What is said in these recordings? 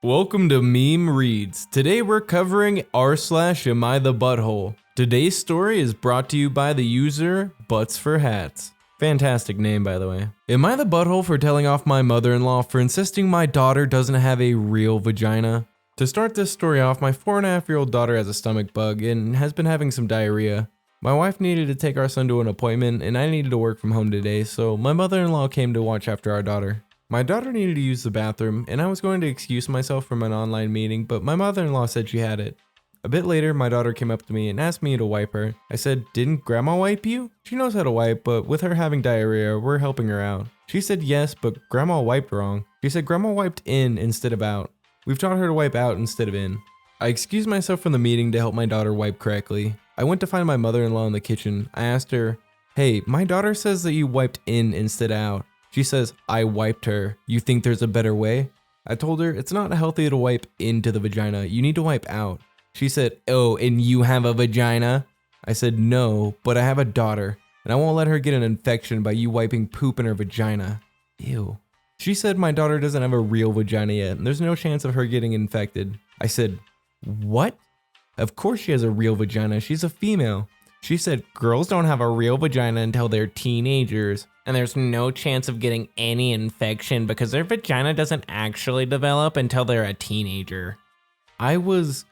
Welcome to Meme Reads. Today we're covering r/slash am I the butthole. Today's story is brought to you by the user Butts for Hats. Fantastic name, by the way. Am I the butthole for telling off my mother-in-law for insisting my daughter doesn't have a real vagina? To start this story off, my 4.5-year-old daughter has a stomach bug and has been having some diarrhea. My wife needed to take our son to an appointment and I needed to work from home today, so my mother-in-law came to watch after our daughter. My daughter needed to use the bathroom, and I was going to excuse myself from an online meeting, but my mother-in-law said she had it. A bit later, my daughter came up to me and asked me to wipe her. I said, "Didn't Grandma wipe you?" She knows how to wipe, but with her having diarrhea, we're helping her out. She said yes, but Grandma wiped wrong. She said Grandma wiped in instead of out. We've taught her to wipe out instead of in. I excused myself from the meeting to help my daughter wipe correctly. I went to find my mother-in-law in the kitchen. I asked her, "Hey, my daughter says that you wiped in instead of out." She says, "I wiped her. You think there's a better way?" I told her it's not healthy to wipe into the vagina. You need to wipe out. She said, "Oh, and you have a vagina?" I said, "No, but I have a daughter, and I won't let her get an infection by you wiping poop in her vagina." Ew. She said my daughter doesn't have a real vagina yet, and there's no chance of her getting infected. I said, "What? Of course she has a real vagina. She's a female." She said, "Girls don't have a real vagina until they're teenagers, and there's no chance of getting any infection because their vagina doesn't actually develop until they're a teenager." I was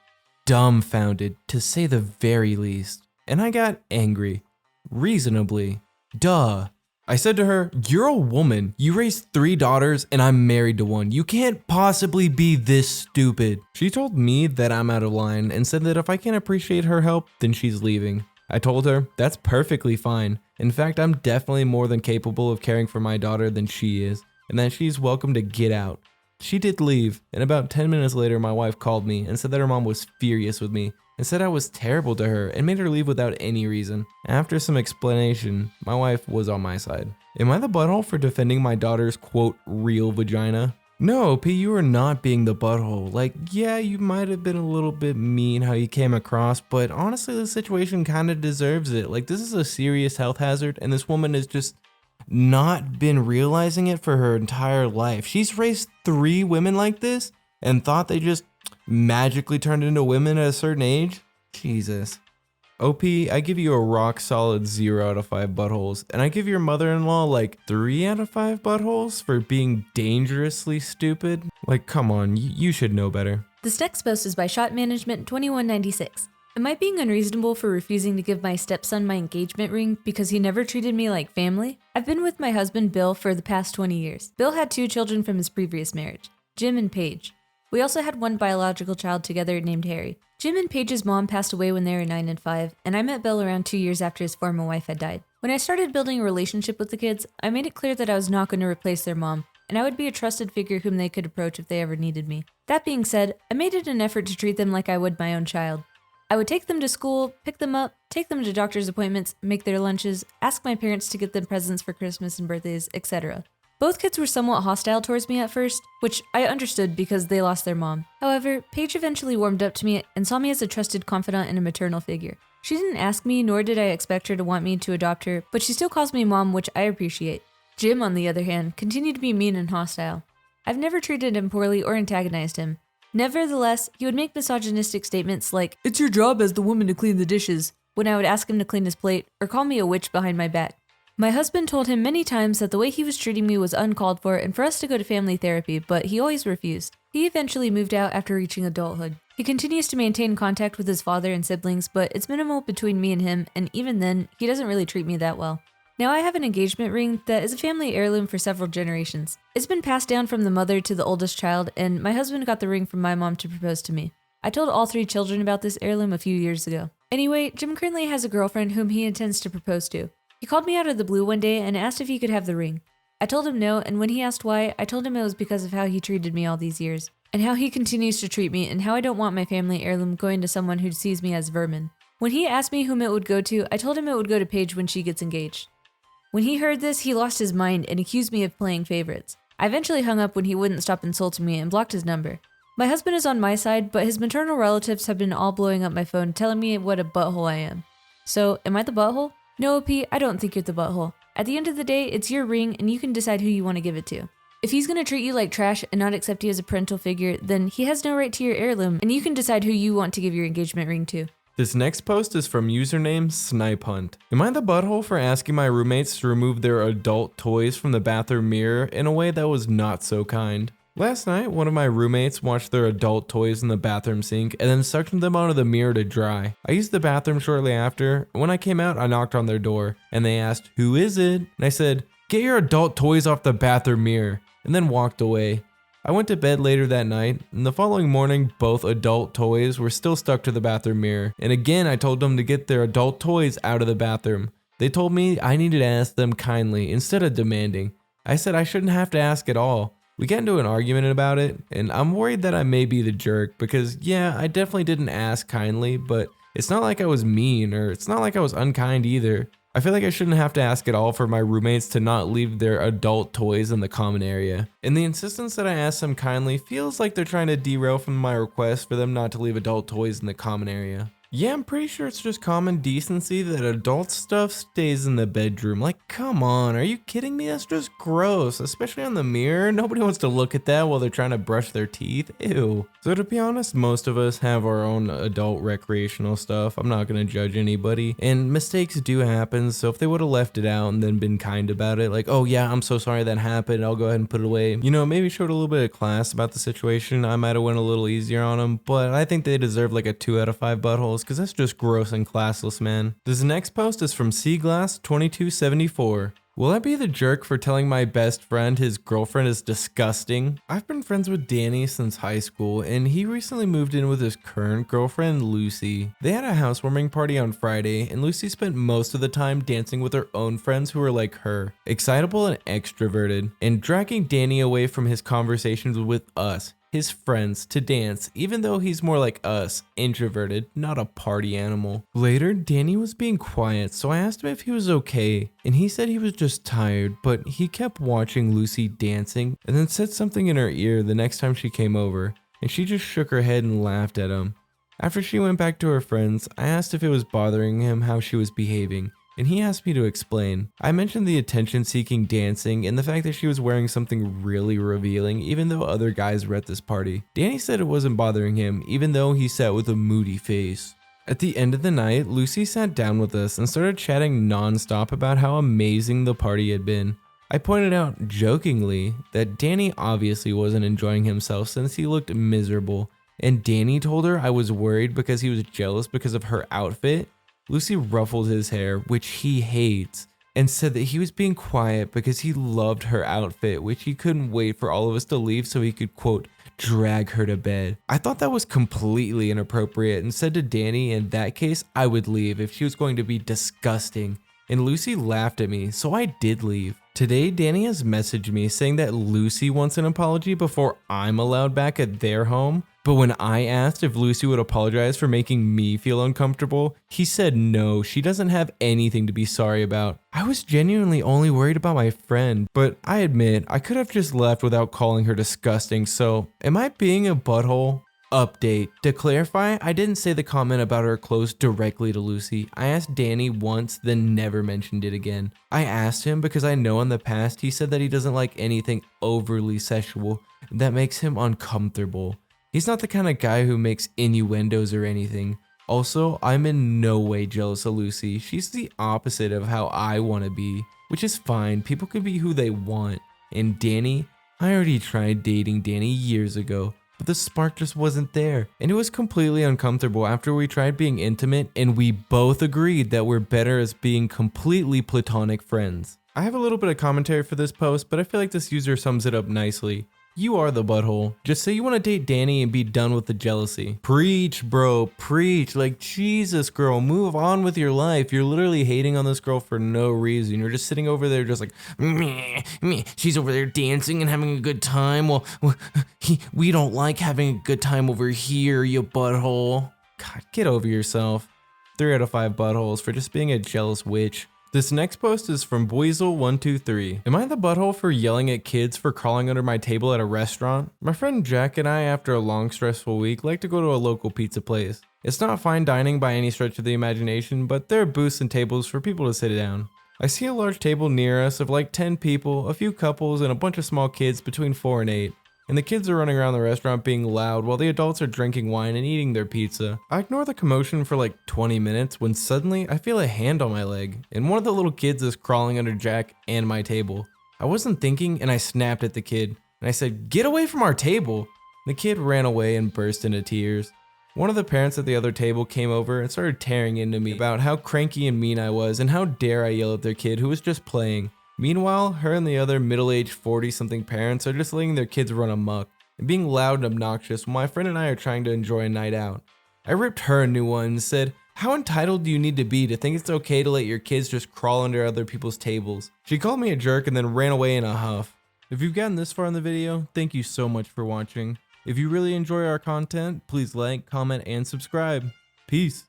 dumbfounded, to say the very least, and I got angry. Reasonably. Duh. I said to her, "You're a woman. You raised 3 daughters, and I'm married to one. You can't possibly be this stupid." She told me that I'm out of line and said that if I can't appreciate her help, then she's leaving. I told her that's perfectly fine. In fact, I'm definitely more than capable of caring for my daughter than she is, and that she's welcome to get out. She did leave, and about 10 minutes later, my wife called me and said that her mom was furious with me and said I was terrible to her and made her leave without any reason. After some explanation, my wife was on my side. Am I the butthole for defending my daughter's quote real vagina? No, P, you are not being the butthole. Like, yeah, you might have been a little bit mean how you came across, but honestly, the situation kind of deserves it. Like, this is a serious health hazard, and this woman has just not been realizing it for her entire life. She's raised 3 women like this and thought they just magically turned into women at a certain age? Jesus. OP, I give you a rock solid 0 out of 5 buttholes, and I give your mother-in-law like 3 out of 5 buttholes for being dangerously stupid. Like, come on, you should know better. This next post is by Shot Management 2196. Am I being unreasonable for refusing to give my stepson my engagement ring because he never treated me like family? I've been with my husband Bill for the past 20 years. Bill had 2 children from his previous marriage, Jim and Paige. We also had 1 biological child together named Harry. Jim and Paige's mom passed away when they were 9 and 5, and I met Bill around 2 years after his former wife had died. When I started building a relationship with the kids, I made it clear that I was not going to replace their mom, and I would be a trusted figure whom they could approach if they ever needed me. That being said, I made it an effort to treat them like I would my own child. I would take them to school, pick them up, take them to doctor's appointments, make their lunches, ask my parents to get them presents for Christmas and birthdays, etc. Both kids were somewhat hostile towards me at first, which I understood because they lost their mom. However, Paige eventually warmed up to me and saw me as a trusted confidant and a maternal figure. She didn't ask me, nor did I expect her to want me to adopt her, but she still calls me mom, which I appreciate. Jim, on the other hand, continued to be mean and hostile. I've never treated him poorly or antagonized him. Nevertheless, he would make misogynistic statements like, "It's your job as the woman to clean the dishes," when I would ask him to clean his plate, or call me a witch behind my back. My husband told him many times that the way he was treating me was uncalled for and for us to go to family therapy, but he always refused. He eventually moved out after reaching adulthood. He continues to maintain contact with his father and siblings, but it's minimal between me and him, and even then, he doesn't really treat me that well. Now I have an engagement ring that is a family heirloom for several generations. It's been passed down from the mother to the oldest child, and my husband got the ring from my mom to propose to me. I told all 3 children about this heirloom a few years ago. Anyway, Jim currently has a girlfriend whom he intends to propose to. He called me out of the blue one day and asked if he could have the ring. I told him no, and when he asked why, I told him it was because of how he treated me all these years, and how he continues to treat me, and how I don't want my family heirloom going to someone who sees me as vermin. When he asked me whom it would go to, I told him it would go to Paige when she gets engaged. When he heard this, he lost his mind and accused me of playing favorites. I eventually hung up when he wouldn't stop insulting me and blocked his number. My husband is on my side, but his maternal relatives have been all blowing up my phone telling me what a butthole I am. So, am I the butthole? No, P, I don't think you're the butthole. At the end of the day, it's your ring and you can decide who you want to give it to. If he's gonna treat you like trash and not accept you as a parental figure, then he has no right to your heirloom, and you can decide who you want to give your engagement ring to. This next post is from username Snipe Hunt. Am I the butthole for asking my roommates to remove their adult toys from the bathroom mirror in a way that was not so kind? Last night, one of my roommates watched their adult toys in the bathroom sink and then suctioned them onto the mirror to dry. I used the bathroom shortly after. When I came out, I knocked on their door and they asked, "Who is it?" And I said, "Get your adult toys off the bathroom mirror," and then walked away. I went to bed later that night, and the following morning, both adult toys were still stuck to the bathroom mirror. And again, I told them to get their adult toys out of the bathroom. They told me I needed to ask them kindly instead of demanding. I said I shouldn't have to ask at all. We got into an argument about it, and I'm worried that I may be the jerk because, yeah, I definitely didn't ask kindly, but it's not like I was mean or it's not like I was unkind either. I feel like I shouldn't have to ask at all for my roommates to not leave their adult toys in the common area. And the insistence that I ask them kindly feels like they're trying to derail from my request for them not to leave adult toys in the common area. Yeah, I'm pretty sure it's just common decency that adult stuff stays in the bedroom. Like, come on, are you kidding me? That's just gross, especially on the mirror. Nobody wants to look at that while they're trying to brush their teeth. Ew. So to be honest, most of us have our own adult recreational stuff. I'm not gonna judge anybody, and mistakes do happen. So if they would have left it out and then been kind about it, like, "Oh yeah, I'm so sorry that happened, I'll go ahead and put it away," you know, maybe showed a little bit of class about the situation, I might have went a little easier on them. But I think they deserve like a 2 out of 5 buttholes, because that's just gross and classless, man. This next post is from Seaglass2274. Will I be the jerk for telling my best friend his girlfriend is disgusting? I've been friends with Danny since high school, and he recently moved in with his current girlfriend, Lucy. They had a housewarming party on Friday, and Lucy spent most of the time dancing with her own friends who were like her, excitable and extroverted, and dragging Danny away from his conversations with us, his friends, to dance, even though he's more like us, introverted, not a party animal. Later, Danny was being quiet, so I asked him if he was okay, and he said he was just tired, but he kept watching Lucy dancing and then said something in her ear the next time she came over, and she just shook her head and laughed at him. After she went back to her friends, I asked if it was bothering him how she was behaving, and he asked me to explain. I mentioned the attention-seeking dancing and the fact that she was wearing something really revealing even though other guys were at this party. Danny said it wasn't bothering him even though he sat with a moody face. At the end of the night, Lucy sat down with us and started chatting non-stop about how amazing the party had been. I pointed out, jokingly, that Danny obviously wasn't enjoying himself since he looked miserable, and Danny told her I was worried because he was jealous because of her outfit. Lucy ruffled his hair, which he hates, and said that he was being quiet because he loved her outfit, which he couldn't wait for all of us to leave so he could, quote, drag her to bed. I thought that was completely inappropriate and said to Danny in that case I would leave if she was going to be disgusting, and Lucy laughed at me, so I did leave. Today, Danny has messaged me saying that Lucy wants an apology before I'm allowed back at their home. But when I asked if Lucy would apologize for making me feel uncomfortable, he said no, she doesn't have anything to be sorry about. I was genuinely only worried about my friend, but I admit I could have just left without calling her disgusting, so am I being a butthole? Update. To clarify, I didn't say the comment about her clothes directly to Lucy. I asked Danny once, then never mentioned it again. I asked him because I know in the past he said that he doesn't like anything overly sexual that makes him uncomfortable. He's not the kind of guy who makes innuendos or anything. Also, I'm in no way jealous of Lucy. She's the opposite of how I want to be, which is fine. People can be who they want. And Danny, I already tried dating Danny years ago, but the spark just wasn't there. And it was completely uncomfortable after we tried being intimate and we both agreed that we're better as being completely platonic friends. I have a little bit of commentary for this post, but I feel like this user sums it up nicely. You are the butthole. Just say you want to date Danny and be done with the jealousy. Preach, bro, preach. Like, Jesus, girl, move on with your life. You're literally hating on this girl for no reason. You're just sitting over there just like, meh, she's over there dancing and having a good time. Well, we don't like having a good time over here, you butthole. God, get over yourself. 3 out of 5 buttholes for just being a jealous witch. This next post is from Boizel123. Am I the butthole for yelling at kids for crawling under my table at a restaurant? My friend Jack and I, after a long stressful week, like to go to a local pizza place. It's not fine dining by any stretch of the imagination, but there are booths and tables for people to sit down. I see a large table near us of like 10 people, a few couples, and a bunch of small kids between 4 and 8. And the kids are running around the restaurant being loud while the adults are drinking wine and eating their pizza. I ignore the commotion for like 20 minutes when suddenly I feel a hand on my leg, and one of the little kids is crawling under Jack and my table. I wasn't thinking and I snapped at the kid, and I said, "Get away from our table!" The kid ran away and burst into tears. One of the parents at the other table came over and started tearing into me about how cranky and mean I was and how dare I yell at their kid who was just playing. Meanwhile, her and the other middle-aged 40-something parents are just letting their kids run amok and being loud and obnoxious while my friend and I are trying to enjoy a night out. I ripped her a new one and said, "How entitled do you need to be to think it's okay to let your kids just crawl under other people's tables?" She called me a jerk and then ran away in a huff. If you've gotten this far in the video, thank you so much for watching. If you really enjoy our content, please like, comment, and subscribe. Peace.